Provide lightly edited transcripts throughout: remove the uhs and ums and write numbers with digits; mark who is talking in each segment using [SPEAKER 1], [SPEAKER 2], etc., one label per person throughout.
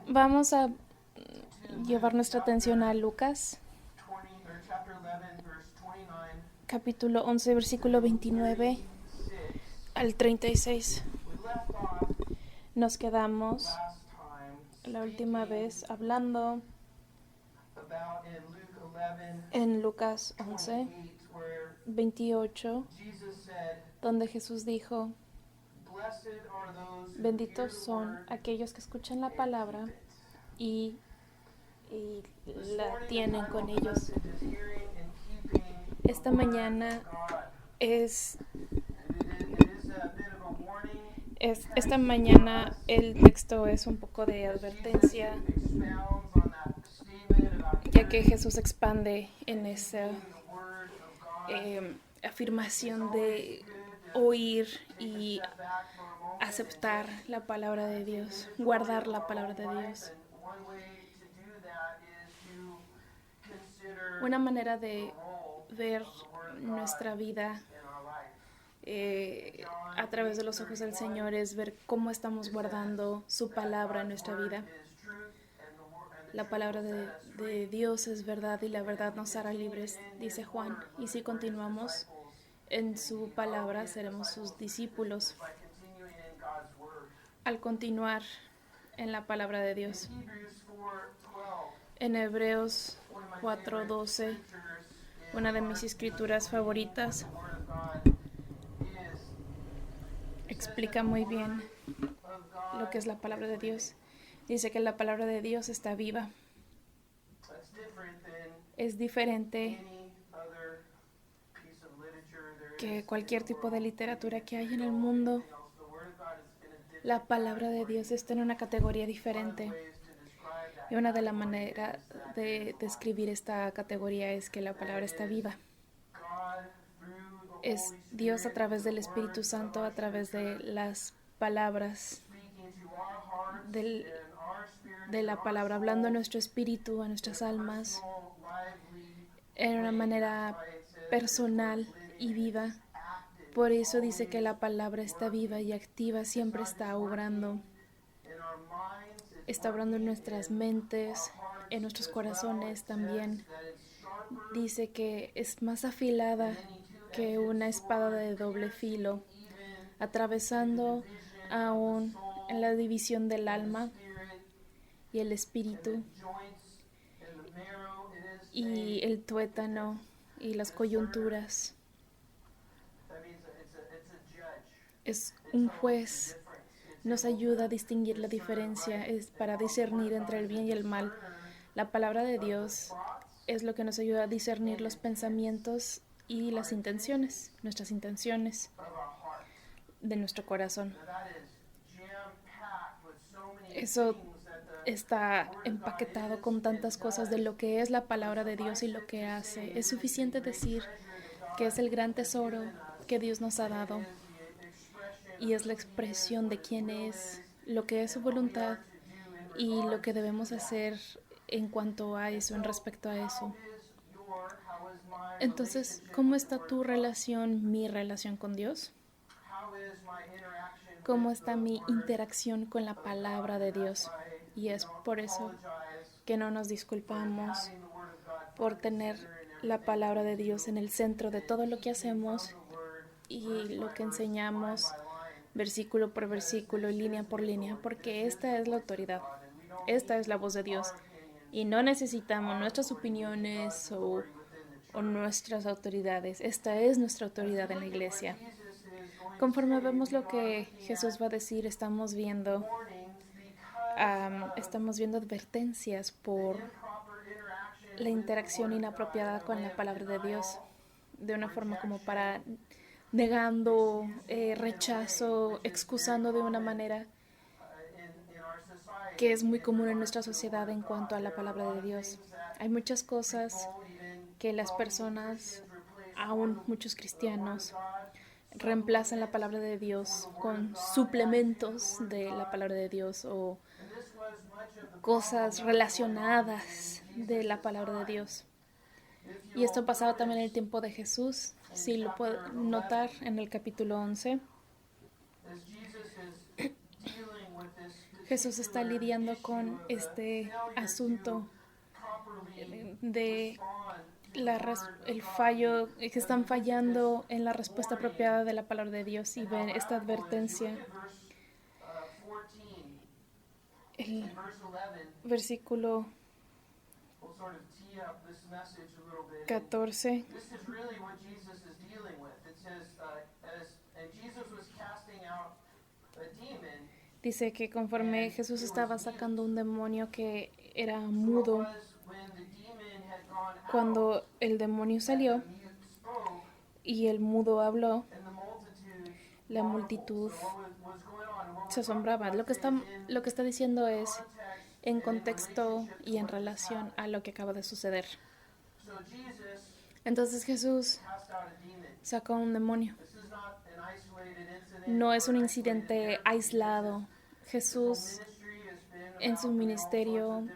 [SPEAKER 1] Vamos a llevar nuestra atención a Lucas, capítulo 11, versículo 29 al 36. Nos quedamos la última vez hablando en Lucas 11, 28, donde Jesús dijo: benditos son aquellos que escuchan la palabra y la tienen con ellos. Esta mañana esta mañana el texto es un poco de advertencia, ya que Jesús expande en esa afirmación de oír y aceptar la palabra de Dios, guardar la palabra de Dios. Una manera de ver nuestra vida a través de los ojos del Señor es ver cómo estamos guardando su palabra en nuestra vida. La palabra de Dios es verdad y la verdad nos hará libres, dice Juan. Y si continuamos en su palabra, seremos sus discípulos al continuar en la palabra de Dios. En Hebreos 4:12, una de mis escrituras favoritas, explica muy bien lo que es la palabra de Dios. Dice que la palabra de Dios está viva. Es diferente que cualquier tipo de literatura que hay en el mundo. La palabra de Dios está en una categoría diferente. Y una de las maneras de describir esta categoría es que la palabra está viva. Es Dios a través del Espíritu Santo, a través de las palabras de la palabra, hablando a nuestro espíritu, a nuestras almas, en una manera personal y viva. Por eso dice que la palabra está viva y activa, siempre está obrando. Está obrando en nuestras mentes, en nuestros corazones también. Dice que es más afilada que una espada de doble filo, atravesando aún en la división del alma y el espíritu y el tuétano y las coyunturas. Es un juez, nos ayuda a distinguir la diferencia, es para discernir entre el bien y el mal. La palabra de Dios es lo que nos ayuda a discernir los pensamientos y las intenciones, nuestras intenciones de nuestro corazón. Eso está empaquetado con tantas cosas de lo que es la palabra de Dios y lo que hace. Es suficiente decir que es el gran tesoro que Dios nos ha dado y es la expresión de quién es, lo que es su voluntad y lo que debemos hacer en cuanto a eso, en respecto a eso. Entonces, ¿cómo está tu relación, mi relación con Dios? ¿Cómo está mi interacción con la palabra de Dios? Y es por eso que no nos disculpamos por tener la palabra de Dios en el centro de todo lo que hacemos y lo que enseñamos, versículo por versículo y línea por línea, porque esta es la autoridad, esta es la voz de Dios y no necesitamos nuestras opiniones o nuestras autoridades. Esta es nuestra autoridad en la iglesia. Conforme vemos lo que Jesús va a decir, estamos viendo advertencias por la interacción inapropiada con la palabra de Dios, de una forma como para negando, rechazo, excusando de una manera que es muy común en nuestra sociedad en cuanto a la palabra de Dios. Hay muchas cosas que las personas, aún muchos cristianos, reemplazan la palabra de Dios con suplementos de la palabra de Dios o cosas relacionadas de la palabra de Dios. Y esto pasaba también en el tiempo de Jesús, si lo pueden notar en el capítulo 11. Jesús está lidiando con este asunto de el fallo, que están fallando en la respuesta apropiada de la palabra de Dios, y ven esta advertencia. El versículo 14 dice que conforme Jesús estaba sacando un demonio que era mudo, cuando el demonio salió y el mudo habló, la multitud se asombraba. Lo que está diciendo es en contexto y en relación a lo que acaba de suceder. Entonces Jesús sacó un demonio. No es un incidente aislado. Jesús en su ministerio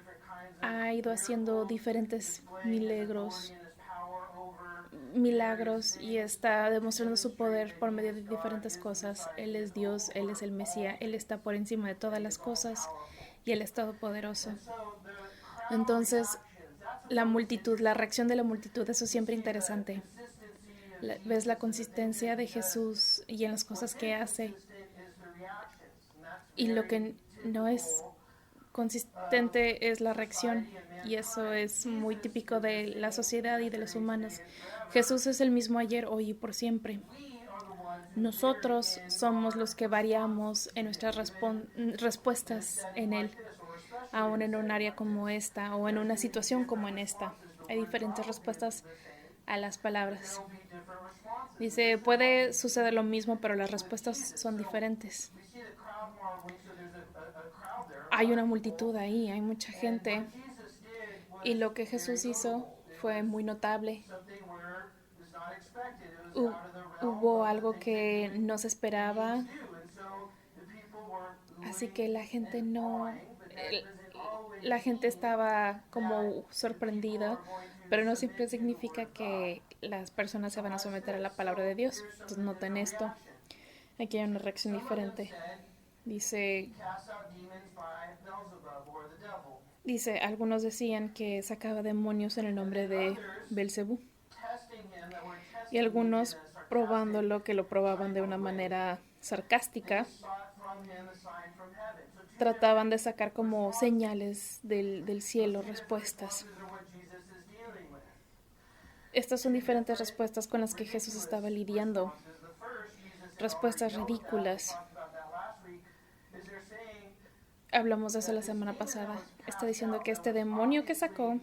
[SPEAKER 1] ha ido haciendo diferentes milagros y está demostrando su poder por medio de diferentes cosas. Él es Dios, Él es el Mesías, Él está por encima de todas las cosas y Él es todopoderoso. Entonces, la reacción de la multitud, eso es siempre interesante. Ves la consistencia de Jesús y en las cosas que hace, y lo que no es consistente es la reacción, y eso es muy típico de la sociedad y de los humanos. Jesús es el mismo ayer, hoy y por siempre. Nosotros somos los que variamos en nuestras respuestas en Él, aún en un área como esta o en una situación como en esta. Hay diferentes respuestas a las palabras. Dice, puede suceder lo mismo, pero las respuestas son diferentes. Hay una multitud ahí, hay mucha gente, y lo que Jesús hizo fue muy notable. Hubo algo que no se esperaba, así que la gente estaba como sorprendida, pero no siempre significa que las personas se van a someter a la palabra de Dios. Entonces noten esto, aquí hay una reacción diferente. Dice, algunos decían que sacaba demonios en el nombre de Belcebú, y algunos probándolo, que lo probaban de una manera sarcástica, trataban de sacar como señales del cielo respuestas. Estas son diferentes respuestas con las que Jesús estaba lidiando. Respuestas ridículas. Hablamos de eso la semana pasada. Está diciendo que este demonio que sacó,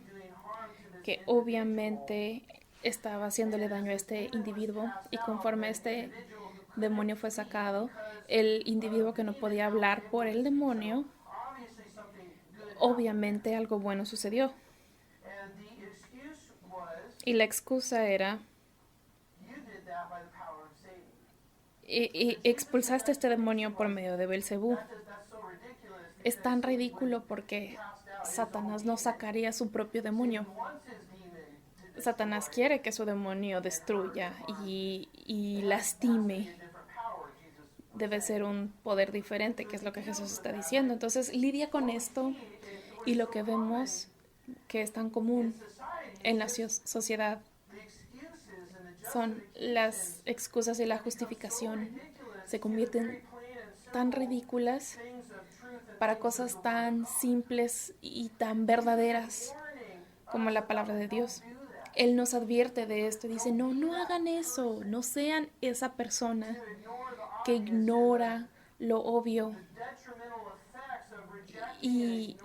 [SPEAKER 1] que obviamente estaba haciéndole daño a este individuo, y conforme este demonio fue sacado, el individuo que no podía hablar por el demonio, obviamente algo bueno sucedió. Y la excusa era, y expulsaste a este demonio por medio de Belcebú. Es tan ridículo porque Satanás no sacaría su propio demonio. Satanás quiere que su demonio destruya y lastime. Debe ser un poder diferente, que es lo que Jesús está diciendo. Entonces lidia con esto, y lo que vemos que es tan común en la sociedad son las excusas y la justificación. Se convierten tan ridículas para cosas tan simples y tan verdaderas como la palabra de Dios. Él nos advierte de esto y dice, no hagan eso, no sean esa persona que ignora lo obvio. Y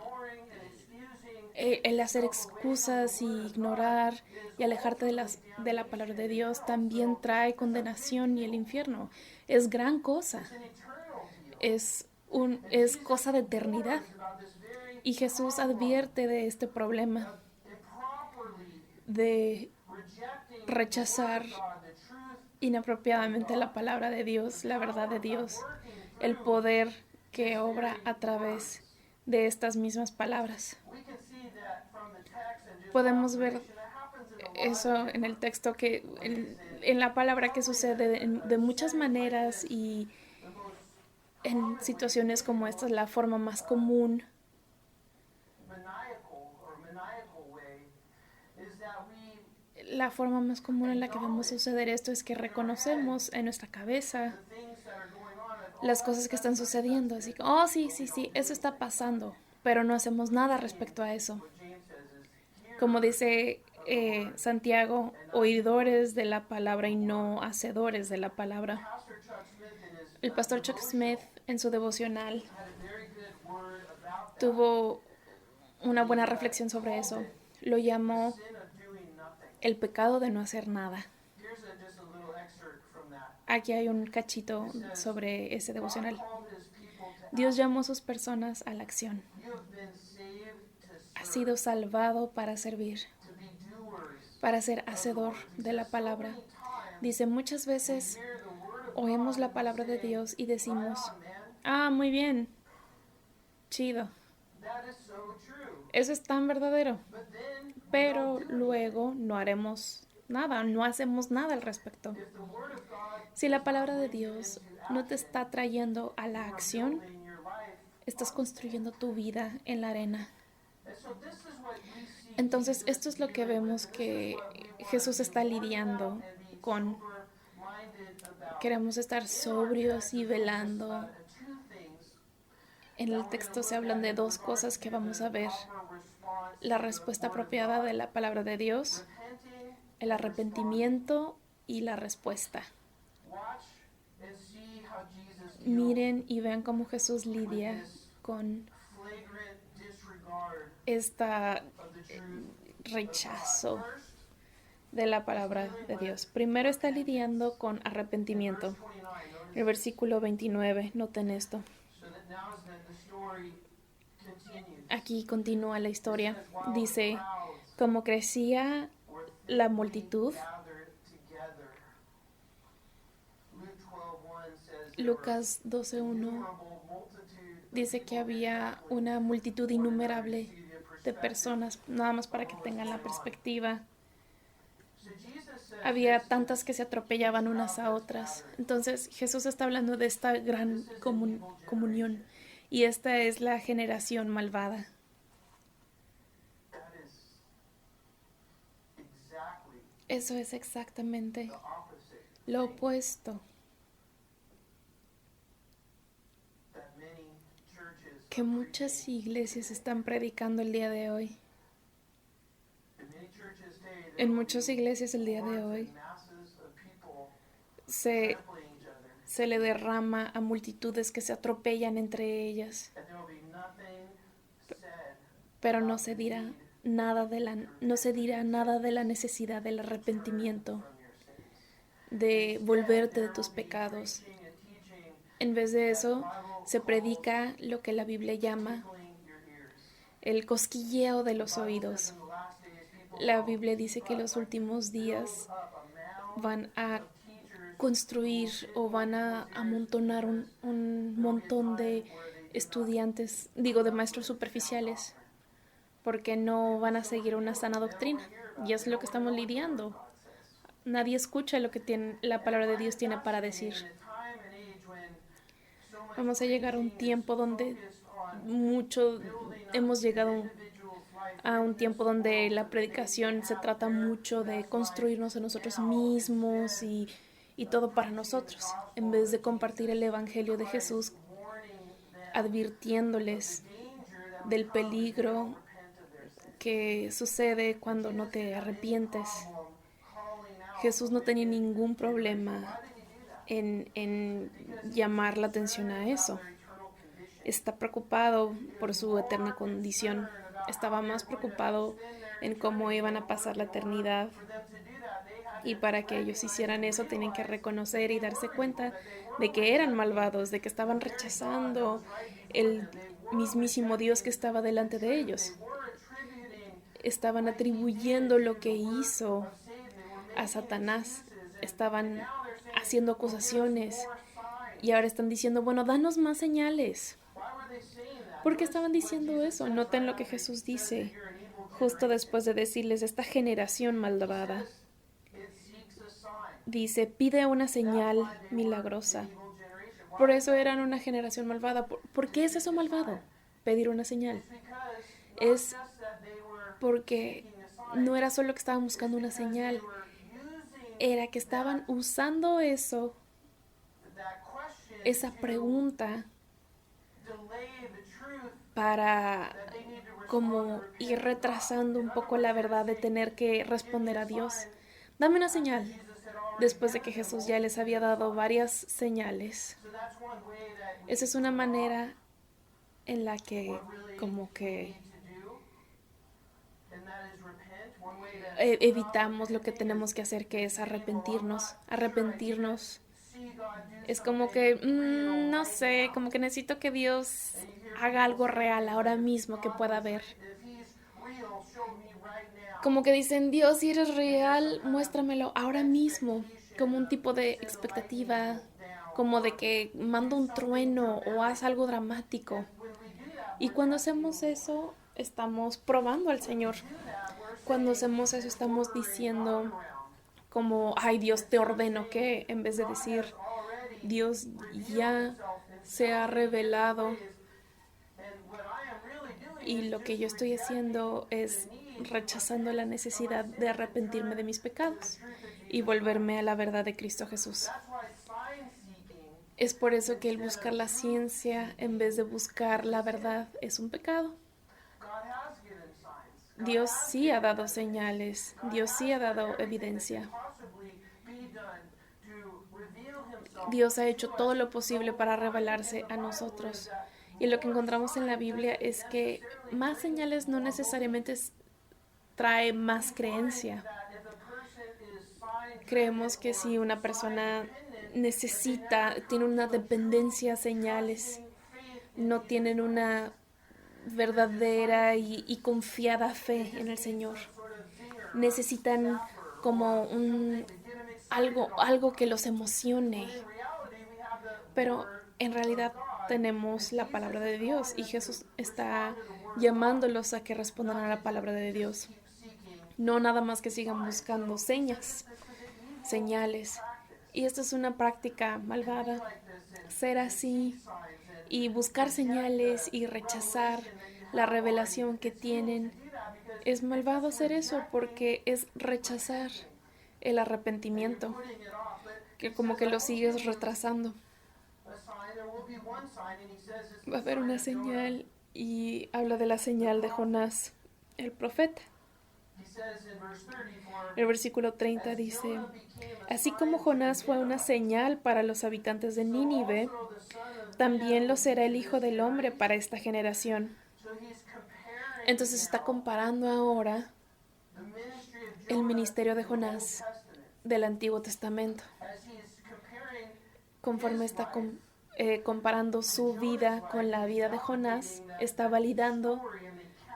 [SPEAKER 1] el hacer excusas y ignorar y alejarte de la palabra de Dios también trae condenación y el infierno. Es gran cosa. Es cosa de eternidad. Y Jesús advierte de este problema de rechazar inapropiadamente la palabra de Dios, la verdad de Dios, el poder que obra a través de estas mismas palabras. Podemos ver eso en el texto, que en la palabra, que sucede de muchas maneras, y en situaciones como esta, la forma más común la forma más común en la que vemos suceder esto es que reconocemos en nuestra cabeza las cosas que están sucediendo. Así que, oh, sí, sí, sí, eso está pasando, pero no hacemos nada respecto a eso. Como dice Santiago, oidores de la palabra y no hacedores de la palabra. El pastor Chuck Smith en su devocional tuvo una buena reflexión sobre eso. Lo llamó el pecado de no hacer nada. Aquí hay un cachito sobre ese devocional. Dios llamó a sus personas a la acción. Has sido salvado para servir, para ser hacedor de la palabra. Dice, muchas veces oímos la palabra de Dios y decimos, ah, muy bien, chido. Eso es tan verdadero. Pero luego no haremos nada, no hacemos nada al respecto. Si la palabra de Dios no te está trayendo a la acción, estás construyendo tu vida en la arena. Entonces, esto es lo que vemos que Jesús está lidiando con. Queremos estar sobrios y velando. En el texto se hablan de dos cosas que vamos a ver. La respuesta apropiada de la palabra de Dios, el arrepentimiento y la respuesta. Miren y vean cómo Jesús lidia con este rechazo de la palabra de Dios. Primero está lidiando con arrepentimiento. El versículo 29, noten esto. Aquí continúa la historia. Dice, como crecía la multitud, Lucas 12:1 dice que había una multitud innumerable de personas, nada más para que tengan la perspectiva. Había tantas que se atropellaban unas a otras. Entonces Jesús está hablando de esta gran comunión. Y esta es la generación malvada. Eso es exactamente lo opuesto que muchas iglesias están predicando el día de hoy. En muchas iglesias el día de hoy se le derrama a multitudes que se atropellan entre ellas, pero no se dirá nada de la necesidad del arrepentimiento, de volverte de tus pecados. En vez de eso, se predica lo que la Biblia llama el cosquilleo de los oídos. La Biblia dice que los últimos días van a construir o van a amontonar un montón de estudiantes, de maestros superficiales, porque no van a seguir una sana doctrina. Y es lo que estamos lidiando. Nadie escucha lo que la palabra de Dios tiene para decir. Vamos a llegar a un tiempo donde hemos llegado a un tiempo donde la predicación se trata mucho de construirnos a nosotros mismos y todo para nosotros, en vez de compartir el evangelio de Jesús, advirtiéndoles del peligro que sucede cuando no te arrepientes. Jesús no tenía ningún problema en llamar la atención a eso. Está preocupado por su eterna condición. Estaba más preocupado en cómo iban a pasar la eternidad. Y para que ellos hicieran eso, tenían que reconocer y darse cuenta de que eran malvados, de que estaban rechazando el mismísimo Dios que estaba delante de ellos. Estaban atribuyendo lo que hizo a Satanás. Estaban haciendo acusaciones. Y ahora están diciendo, bueno, danos más señales. ¿Por qué estaban diciendo eso? Noten lo que Jesús dice justo después de decirles esta generación malvada. Dice, pide una señal milagrosa. Por eso eran una generación malvada. ¿Por qué es eso malvado? Pedir una señal. Es porque no era solo que estaban buscando una señal, era que estaban usando eso, esa pregunta, para como ir retrasando un poco la verdad de tener que responder a Dios. Dame una señal. Después de que Jesús ya les había dado varias señales. Esa es una manera en la que como que evitamos lo que tenemos que hacer, que es arrepentirnos. Arrepentirnos es como que, no sé, como que necesito que Dios haga algo real ahora mismo que pueda ver. Como que dicen, Dios, si eres real, muéstramelo ahora mismo, como un tipo de expectativa, como de que manda un trueno o haz algo dramático. Y cuando hacemos eso, estamos probando al Señor. Cuando hacemos eso, estamos diciendo como, ay Dios, te ordeno que, en vez de decir, Dios ya se ha revelado y lo que yo estoy haciendo es rechazando la necesidad de arrepentirme de mis pecados y volverme a la verdad de Cristo Jesús. Es por eso que el buscar la ciencia en vez de buscar la verdad es un pecado. Dios sí ha dado señales, Dios sí ha dado evidencia. Dios ha hecho todo lo posible para revelarse a nosotros. Y lo que encontramos en la Biblia es que más señales no necesariamente trae más creencia. Creemos que si una persona tiene una dependencia a señales, no tienen una verdadera y confiada fe en el Señor. Necesitan como algo que los emocione. Pero en realidad tenemos la palabra de Dios y Jesús está llamándolos a que respondan a la palabra de Dios. No nada más que sigan buscando señales. Y esto es una práctica malvada. Ser así y buscar señales y rechazar la revelación que tienen. Es malvado hacer eso porque es rechazar el arrepentimiento, que como que lo sigues retrasando. Va a haber una señal y habla de la señal de Jonás, el profeta. El versículo 30 dice, así como Jonás fue una señal para los habitantes de Nínive, también lo será el Hijo del Hombre para esta generación. Entonces está comparando ahora el ministerio de Jonás del Antiguo Testamento. Conforme está comparando su vida con la vida de Jonás, está validando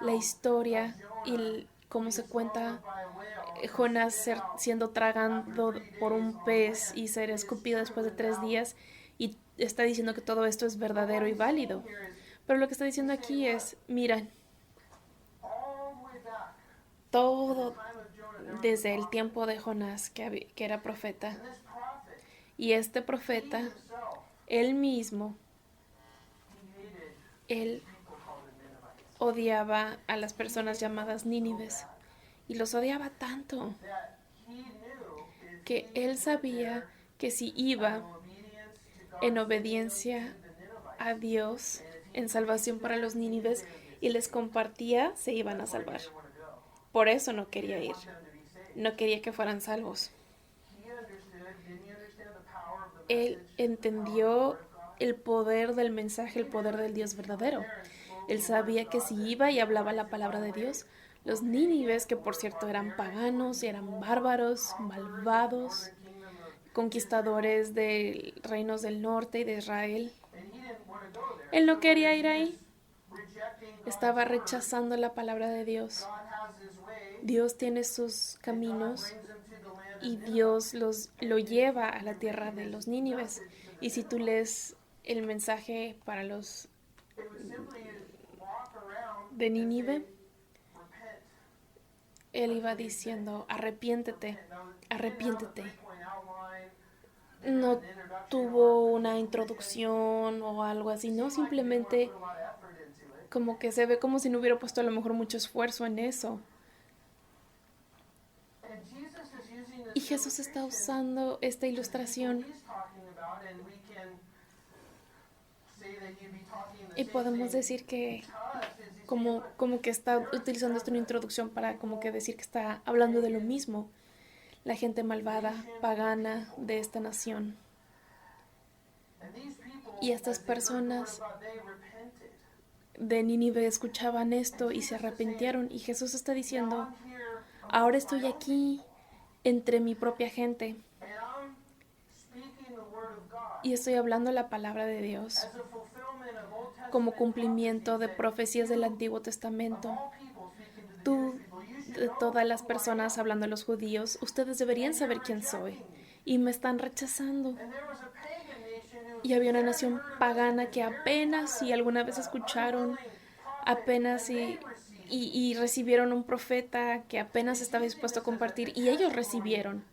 [SPEAKER 1] la historia y cómo se cuenta Jonás siendo tragado por un pez y ser escupido después de 3 días, y está diciendo que todo esto es verdadero y válido. Pero lo que está diciendo aquí es, mira, todo desde el tiempo de Jonás, que era profeta, y este profeta, él mismo, él odiaba a las personas llamadas Nínives, y los odiaba tanto que él sabía que si iba en obediencia a Dios, en salvación para los nínives, y les compartía, se iban a salvar. Por eso no quería ir. No quería que fueran salvos. Él entendió el poder del mensaje, el poder del Dios verdadero. Él sabía que si iba y hablaba la palabra de Dios, los nínives, que por cierto eran paganos y eran bárbaros, malvados, conquistadores de reinos del norte y de Israel, él no quería ir ahí. Estaba rechazando la palabra de Dios. Dios tiene sus caminos y Dios lo lleva a la tierra de los nínives. Y si tú lees el mensaje para los de Nínive, él iba diciendo, arrepiéntete, arrepiéntete. no tuvo una introducción o algo así, no, simplemente como que se ve como si no hubiera puesto a lo mejor mucho esfuerzo en eso. Y Jesús está usando esta ilustración y podemos decir que como que está utilizando esto en introducción para como que decir que está hablando de lo mismo, la gente malvada, pagana de esta nación. Y estas personas de Nínive escuchaban esto y se arrepintieron. Y Jesús está diciendo, ahora estoy aquí entre mi propia gente y estoy hablando la palabra de Dios como cumplimiento de profecías del Antiguo Testamento. Tú, de todas las personas hablando a los judíos, ustedes deberían saber quién soy y me están rechazando. Y había una nación pagana que apenas si alguna vez escucharon, apenas y recibieron un profeta que apenas estaba dispuesto a compartir y ellos recibieron.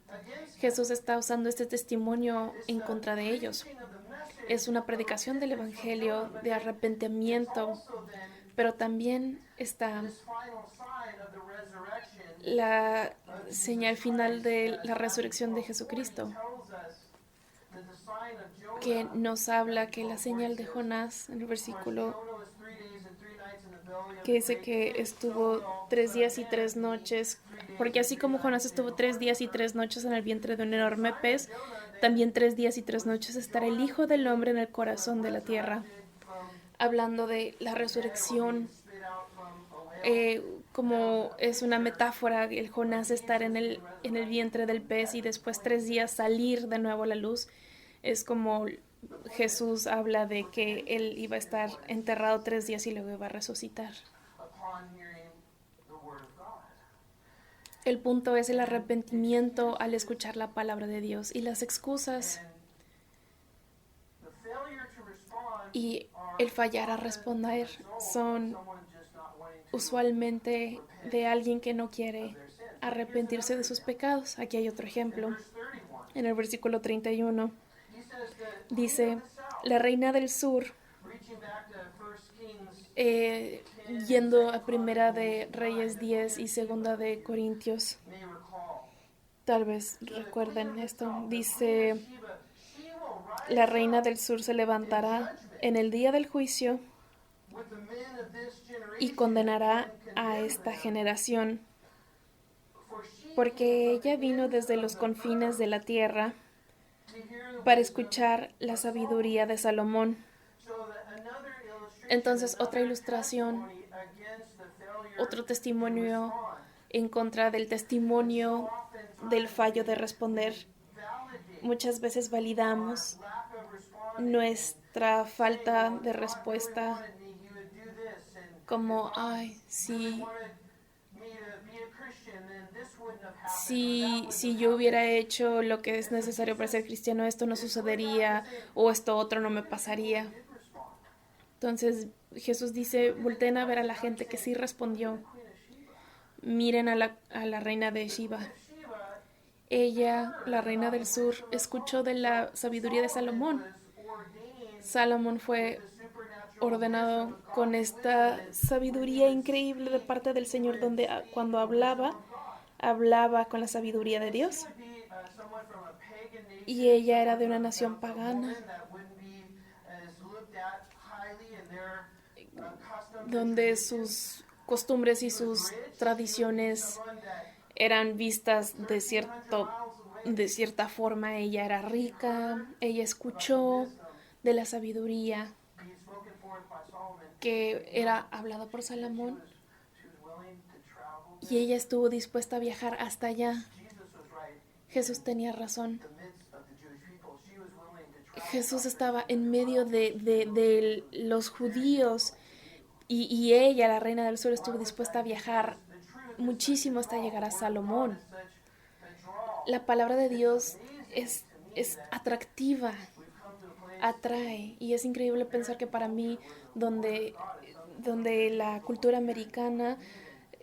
[SPEAKER 1] Jesús está usando este testimonio en contra de ellos. Es una predicación del Evangelio, de arrepentimiento, pero también está la señal final de la resurrección de Jesucristo, que nos habla que la señal de Jonás, en el versículo que dice que estuvo 3 días y 3 noches, porque así como Jonás estuvo 3 días y 3 noches en el vientre de un enorme pez, también 3 días y 3 noches estará el Hijo del Hombre en el corazón de la tierra, hablando de la resurrección, como es una metáfora, el Jonás estar en el vientre del pez y después 3 días salir de nuevo a la luz, es como Jesús habla de que él iba a estar enterrado 3 días y luego iba a resucitar. El punto es el arrepentimiento al escuchar la palabra de Dios y las excusas y el fallar a responder son usualmente de alguien que no quiere arrepentirse de sus pecados. Aquí hay otro ejemplo. En el versículo 31 dice, la reina del sur, yendo a primera de Reyes 10 y segunda de Corintios, tal vez recuerden esto, dice, la reina del sur se levantará en el día del juicio y condenará a esta generación, porque ella vino desde los confines de la tierra para escuchar la sabiduría de Salomón. Entonces, otra ilustración, otro testimonio en contra del testimonio del fallo de responder. Muchas veces validamos nuestra falta de respuesta como, ay, si yo hubiera hecho lo que es necesario para ser cristiano, esto no sucedería o esto otro no me pasaría. Entonces Jesús dice, volteen a ver a la gente que sí respondió. Miren a la reina de Shiva. Ella, la reina del sur, escuchó de la sabiduría de Salomón. Salomón fue ordenado con esta sabiduría increíble de parte del Señor, donde cuando hablaba con la sabiduría de Dios. Y ella era de una nación pagana, donde sus costumbres y sus tradiciones eran vistas de cierta forma. Ella era rica, ella escuchó de la sabiduría que era hablada por Salomón y ella estuvo dispuesta a viajar hasta allá. Jesús tenía razón. Jesús estaba en medio de los judíos y ella, la reina del sur, estuvo dispuesta a viajar muchísimo hasta llegar a Salomón. La palabra de Dios es atractiva, atrae, y es increíble pensar que para mí, donde la cultura americana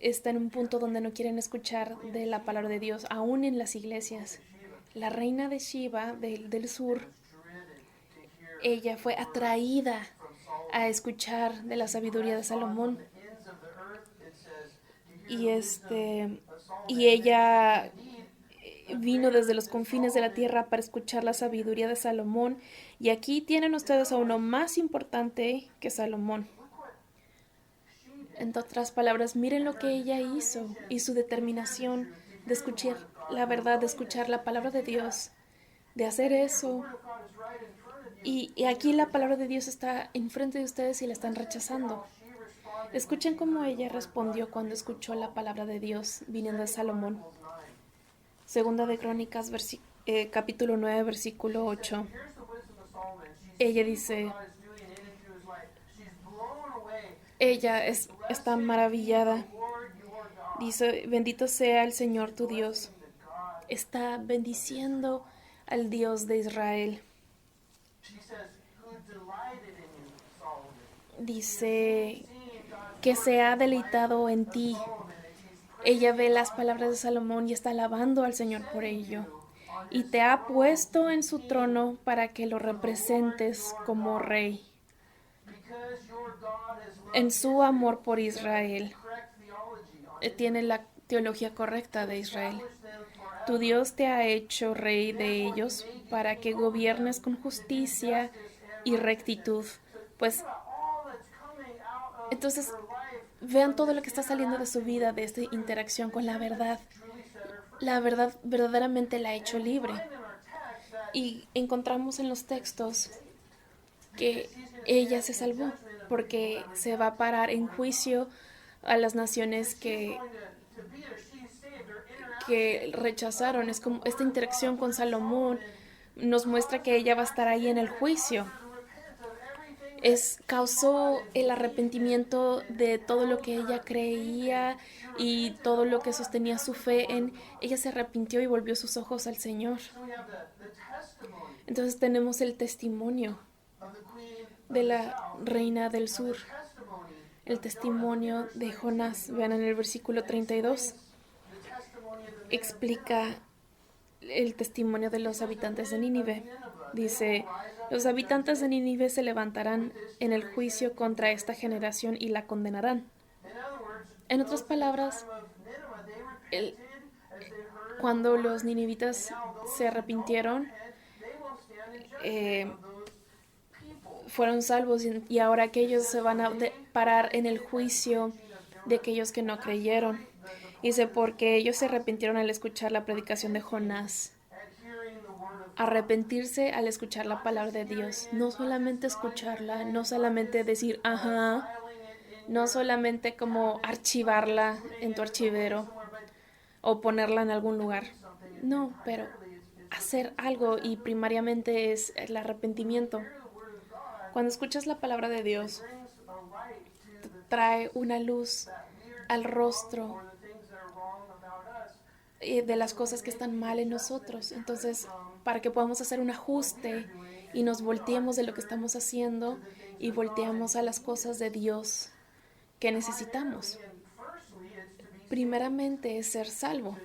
[SPEAKER 1] está en un punto donde no quieren escuchar de la palabra de Dios, aún en las iglesias. La reina de Sheba del sur, ella fue atraída a escuchar de la sabiduría de Salomón. Y y ella vino desde los confines de la tierra para escuchar la sabiduría de Salomón. Y aquí tienen ustedes a uno más importante que Salomón. En otras palabras, miren lo que ella hizo y su determinación de escuchar la verdad, de escuchar la palabra de Dios, de hacer eso. Y aquí la palabra de Dios está enfrente de ustedes y la están rechazando. Escuchen cómo ella respondió cuando escuchó la palabra de Dios viniendo de Salomón. Segunda de Crónicas, capítulo 9, versículo 8. Ella dice, está maravillada. Dice, bendito sea el Señor tu Dios. Está bendiciendo al Dios de Israel. Dice que se ha deleitado en ti. Ella ve las palabras de Salomón y está alabando al Señor por ello. Y te ha puesto en su trono para que lo representes como rey. En su amor por Israel. Tiene la teología correcta de Israel. Tu Dios te ha hecho rey de ellos para que gobiernes con justicia y rectitud. Pues, entonces, vean todo lo que está saliendo de su vida, de esta interacción con la verdad. La verdad verdaderamente la ha hecho libre. Y encontramos en los textos que ella se salvó porque se va a parar en juicio a las naciones que rechazaron. Es como esta interacción con Salomón nos muestra que ella va a estar ahí en el juicio. Causó el arrepentimiento de todo lo que ella creía y todo lo que sostenía su fe en. Ella se arrepintió y volvió sus ojos al Señor. Entonces tenemos el testimonio de la reina del sur, el testimonio de Jonás. Vean en el versículo 32, explica el testimonio de los habitantes de Nínive. Dice, los habitantes de Nínive se levantarán en el juicio contra esta generación y la condenarán. En otras palabras, cuando los ninivitas se arrepintieron, fueron salvos y ahora aquellos se van a parar en el juicio de aquellos que no creyeron. Dice, porque ellos se arrepintieron al escuchar la predicación de Jonás. Arrepentirse al escuchar la palabra de Dios. No solamente escucharla, no solamente decir, ajá, no solamente como archivarla en tu archivero o ponerla en algún lugar. No, pero hacer algo y primariamente es el arrepentimiento. Cuando escuchas la palabra de Dios, trae una luz al rostro de las cosas que están mal en nosotros. Entonces, para que podamos hacer un ajuste y nos volteemos de lo que estamos haciendo y volteamos a las cosas de Dios que necesitamos. Primeramente es ser salvo.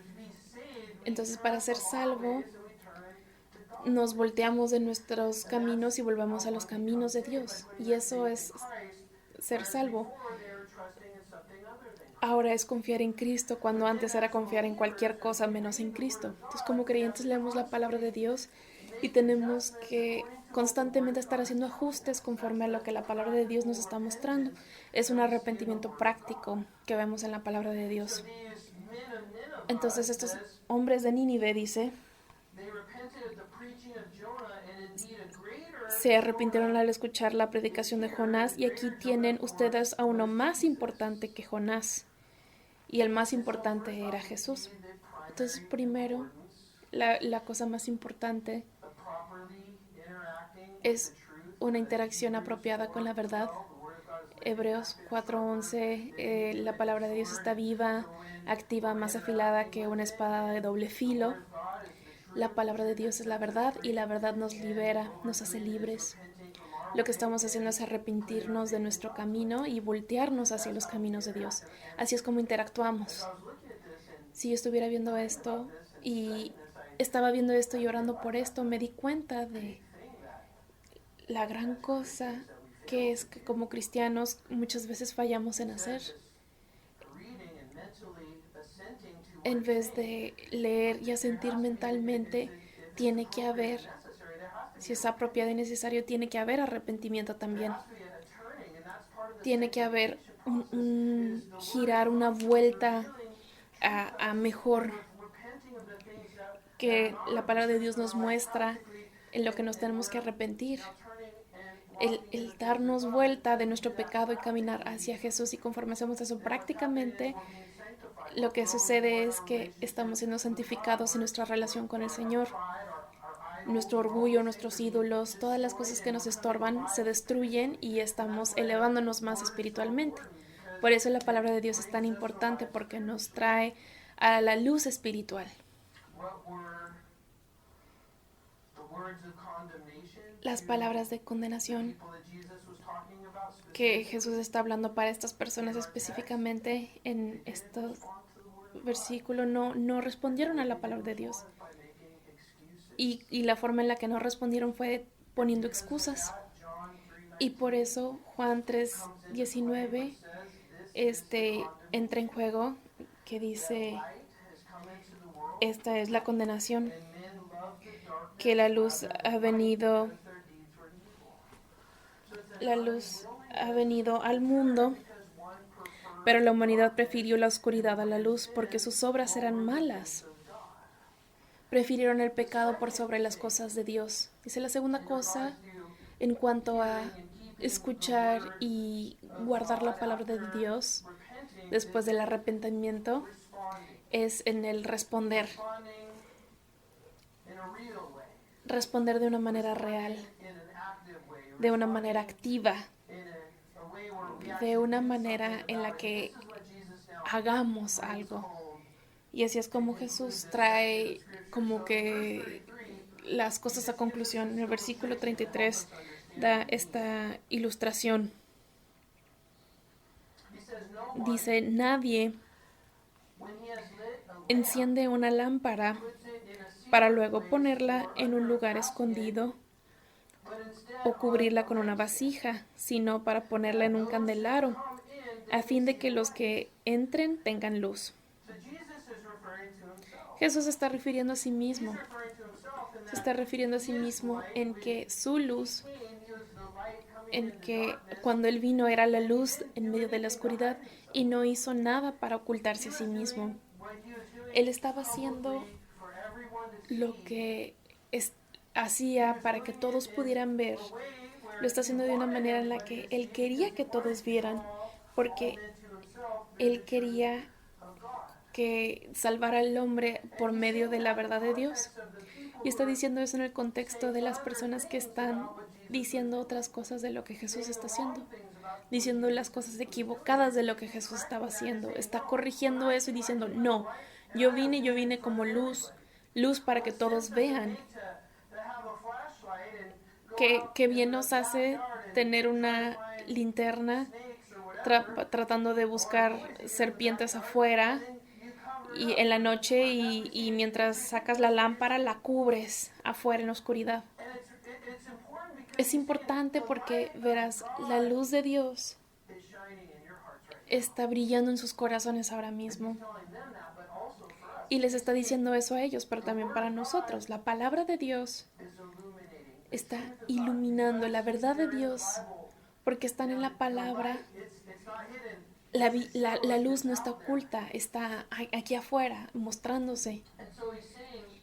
[SPEAKER 1] Entonces, para ser salvo, nos volteamos de nuestros caminos y volvamos a los caminos de Dios. Y eso es ser salvo. Ahora es confiar en Cristo cuando antes era confiar en cualquier cosa menos en Cristo. Entonces, como creyentes leemos la palabra de Dios y tenemos que constantemente estar haciendo ajustes conforme a lo que la palabra de Dios nos está mostrando. Es un arrepentimiento práctico que vemos en la palabra de Dios. Entonces, estos hombres de Nínive, dice, se arrepintieron al escuchar la predicación de Jonás, y aquí tienen ustedes a uno más importante que Jonás, y el más importante era Jesús. Entonces, primero, la cosa más importante es una interacción apropiada con la verdad. Hebreos 4:11, la palabra de Dios está viva, activa, más afilada que una espada de doble filo. La palabra de Dios es la verdad y la verdad nos libera, nos hace libres. Lo que estamos haciendo es arrepentirnos de nuestro camino y voltearnos hacia los caminos de Dios. Así es como interactuamos. Si yo estuviera viendo esto y estaba viendo esto y orando por esto, me di cuenta de la gran cosa que es que como cristianos muchas veces fallamos en hacer. En vez de leer y asentir mentalmente, tiene que haber, si es apropiado y necesario, tiene que haber arrepentimiento también. Tiene que haber un girar, una vuelta a mejor que la palabra de Dios nos muestra en lo que nos tenemos que arrepentir. El darnos vuelta de nuestro pecado y caminar hacia Jesús, y conforme hacemos eso prácticamente, lo que sucede es que estamos siendo santificados en nuestra relación con el Señor. Nuestro orgullo, nuestros ídolos, todas las cosas que nos estorban se destruyen y estamos elevándonos más espiritualmente. Por eso la palabra de Dios es tan importante, porque nos trae a la luz espiritual. Las palabras de condenación que Jesús está hablando para estas personas específicamente en estos versículos no respondieron a la palabra de Dios. Y la forma en la que no respondieron fue poniendo excusas. Y por eso Juan 3:19 entra en juego, que dice, esta es la condenación, que la luz ha venido al mundo, pero la humanidad prefirió la oscuridad a la luz porque sus obras eran malas. Prefirieron el pecado por sobre las cosas de Dios. Dice la segunda cosa en cuanto a escuchar y guardar la palabra de Dios después del arrepentimiento es en el responder. Responder de una manera real, de una manera activa, de una manera en la que hagamos algo. Y así es como Jesús trae como que las cosas a conclusión. En el versículo 33 da esta ilustración. Dice, nadie enciende una lámpara para luego ponerla en un lugar escondido o cubrirla con una vasija, sino para ponerla en un candelero, a fin de que los que entren tengan luz. Jesús se está refiriendo a sí mismo. Se está refiriendo a sí mismo en que su luz, en que cuando Él vino era la luz en medio de la oscuridad y no hizo nada para ocultarse a sí mismo. Él estaba haciendo lo que hacía para que todos pudieran ver. Lo está haciendo de una manera en la que Él quería que todos vieran, porque Él quería que salvara al hombre por medio de la verdad de Dios. Y está diciendo eso en el contexto de las personas que están diciendo otras cosas de lo que Jesús está haciendo, diciendo las cosas equivocadas de lo que Jesús estaba haciendo. Está corrigiendo eso y diciendo, no, yo vine como luz para que todos vean. Que bien nos hace tener una linterna tratando de buscar serpientes afuera y en la noche, y mientras sacas la lámpara la cubres afuera en la oscuridad. Es importante porque verás, la luz de Dios está brillando en sus corazones ahora mismo. Y les está diciendo eso a ellos, pero también para nosotros. La palabra de Dios está iluminando, la verdad de Dios, porque están en la palabra. La luz no está oculta, está aquí afuera, mostrándose.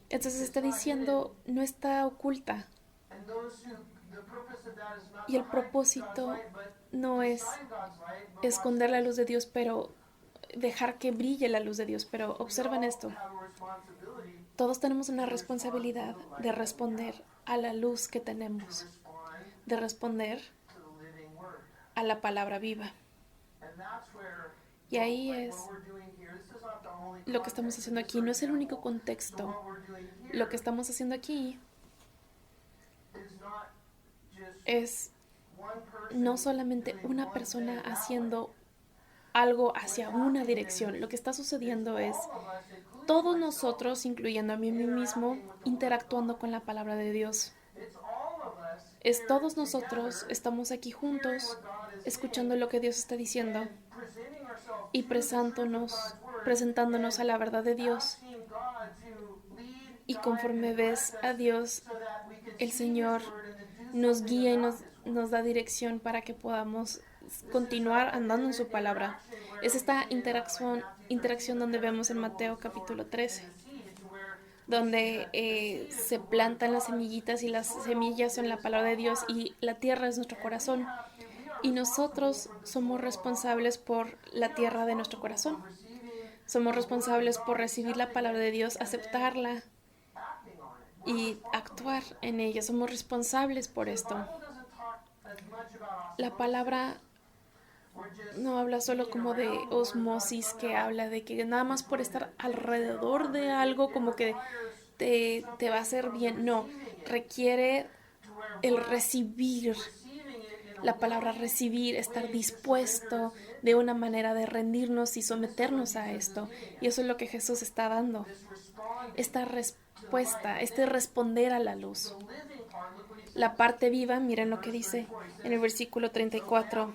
[SPEAKER 1] Entonces está diciendo, no está oculta. Y el propósito no es esconder la luz de Dios, pero dejar que brille la luz de Dios. Pero observen esto. Todos tenemos una responsabilidad de responder a la luz que tenemos, de responder a la palabra viva. Y ahí es lo que estamos haciendo aquí. No es el único contexto. Lo que estamos haciendo aquí es no solamente una persona haciendo algo hacia una dirección. Lo que está sucediendo es todos nosotros, incluyendo a mí mismo, interactuando con la palabra de Dios. Es todos nosotros, estamos aquí juntos, escuchando lo que Dios está diciendo y presentándonos a la verdad de Dios. Y conforme ves a Dios, el Señor nos guía y nos da dirección para que podamos continuar andando en su palabra. Es esta interacción donde vemos en Mateo capítulo 13, donde se plantan las semillitas y las semillas son la palabra de Dios y la tierra es nuestro corazón. Y nosotros somos responsables por la tierra de nuestro corazón. Somos responsables por recibir la palabra de Dios, aceptarla y actuar en ella. Somos responsables por esto. La palabra no habla solo como de osmosis, que habla de que nada más por estar alrededor de algo como que te va a hacer bien. No, requiere el recibir. La palabra recibir, estar dispuesto de una manera de rendirnos y someternos a esto. Y eso es lo que Jesús está dando. Esta respuesta, este responder a la luz. La parte viva, miren lo que dice en el versículo 34.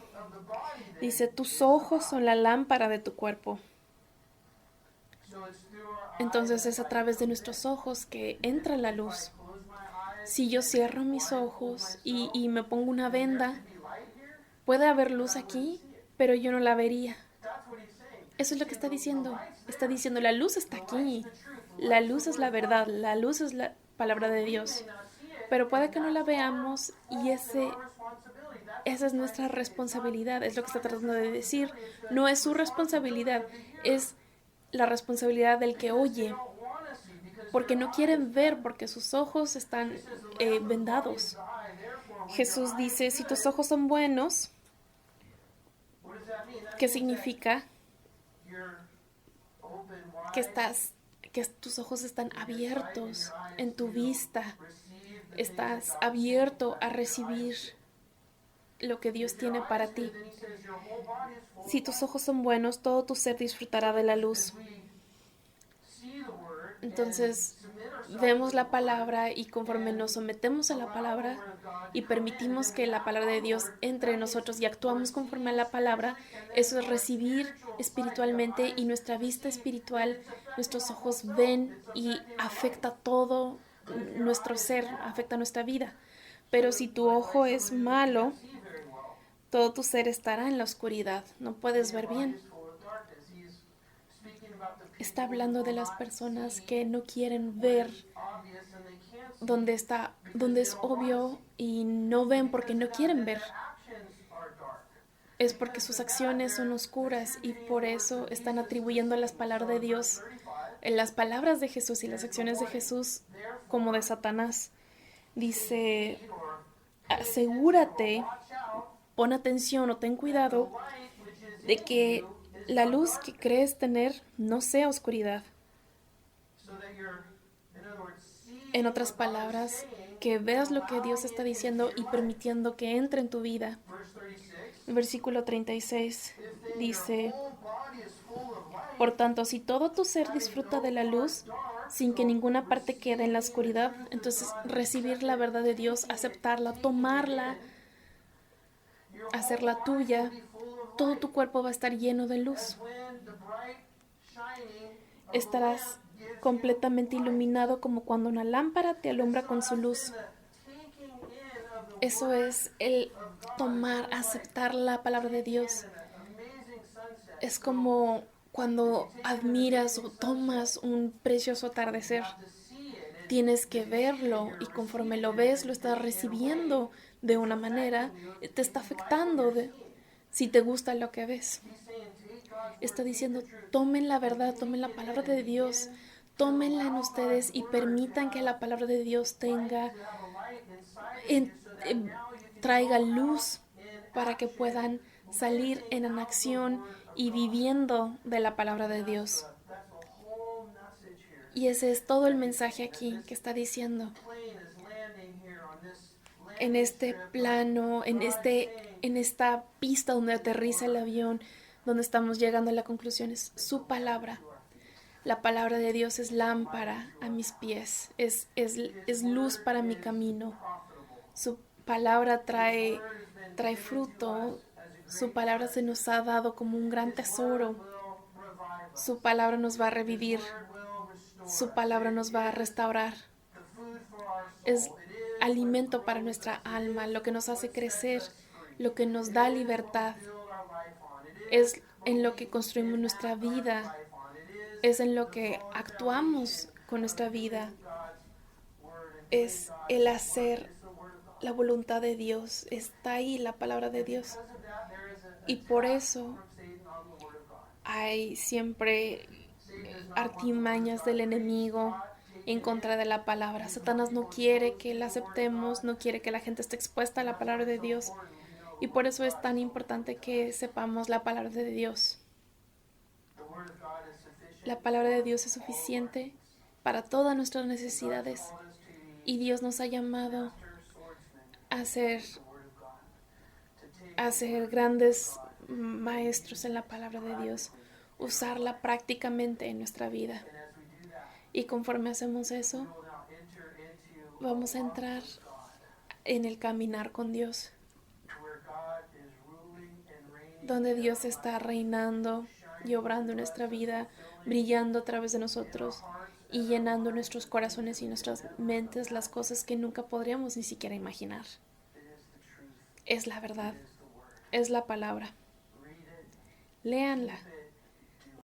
[SPEAKER 1] Dice, tus ojos son la lámpara de tu cuerpo. Entonces es a través de nuestros ojos que entra la luz. Si yo cierro mis ojos y me pongo una venda, puede haber luz aquí, pero yo no la vería. Eso es lo que está diciendo. Está diciendo, la luz está aquí. La luz es la verdad, la luz es la palabra de Dios. Pero puede que no la veamos y esa es nuestra responsabilidad, es lo que está tratando de decir. No es su responsabilidad, es la responsabilidad del que oye. Porque no quieren ver, porque sus ojos están vendados. Jesús dice, si tus ojos son buenos, ¿qué significa? Que tus ojos están abiertos en tu vista. Estás abierto a recibir lo que Dios tiene para ti. Si tus ojos son buenos, todo tu ser disfrutará de la luz. Entonces, vemos la palabra y conforme nos sometemos a la palabra y permitimos que la palabra de Dios entre en nosotros y actuamos conforme a la palabra, eso es recibir espiritualmente y nuestra vista espiritual, nuestros ojos ven y afecta todo nuestro ser, afecta nuestra vida. Pero si tu ojo es malo, todo tu ser estará en la oscuridad, no puedes ver bien. Está hablando de las personas que no quieren ver donde es obvio y no ven porque no quieren ver. Es porque sus acciones son oscuras y por eso están atribuyendo las palabras de Dios, las palabras de Jesús y las acciones de Jesús como de Satanás. Dice, asegúrate, pon atención o ten cuidado de que la luz que crees tener no sea oscuridad. En otras palabras, que veas lo que Dios está diciendo y permitiendo que entre en tu vida. El versículo 36 dice, por tanto, si todo tu ser disfruta de la luz, sin que ninguna parte quede en la oscuridad, entonces recibir la verdad de Dios, aceptarla, tomarla, hacerla tuya, todo tu cuerpo va a estar lleno de luz. Estarás completamente iluminado como cuando una lámpara te alumbra con su luz. Eso es el tomar, aceptar la palabra de Dios. Es como cuando admiras o tomas un precioso atardecer. Tienes que verlo y conforme lo ves, lo estás recibiendo de una manera, te está afectando si te gusta lo que ves. Está diciendo, tomen la verdad, tomen la palabra de Dios, tómenla en ustedes y permitan que la palabra de Dios traiga luz para que puedan salir en acción y viviendo de la palabra de Dios. Y ese es todo el mensaje aquí que está diciendo. En este plano, en esta pista donde aterriza el avión, donde estamos llegando a la conclusión, es su palabra. La palabra de Dios es lámpara a mis pies, es luz para mi camino. Su palabra trae fruto, su palabra se nos ha dado como un gran tesoro. Su palabra nos va a revivir, su palabra nos va a restaurar. Es alimento para nuestra alma, lo que nos hace crecer, lo que nos da libertad. Es en lo que construimos nuestra vida, es en lo que actuamos con nuestra vida, es el hacer la voluntad de Dios. Está ahí la palabra de Dios. Y por eso hay siempre artimañas del enemigo en contra de la palabra. Satanás no quiere que la aceptemos, no quiere que la gente esté expuesta a la palabra de Dios. Y por eso es tan importante que sepamos la palabra de Dios. La palabra de Dios es suficiente para todas nuestras necesidades. Y Dios nos ha llamado a ser grandes maestros en la palabra de Dios, usarla prácticamente en nuestra vida. Y conforme hacemos eso, vamos a entrar en el caminar con Dios, donde Dios está reinando y obrando en nuestra vida, brillando a través de nosotros y llenando nuestros corazones y nuestras mentes las cosas que nunca podríamos ni siquiera imaginar. Es la verdad, es la palabra. Léanla,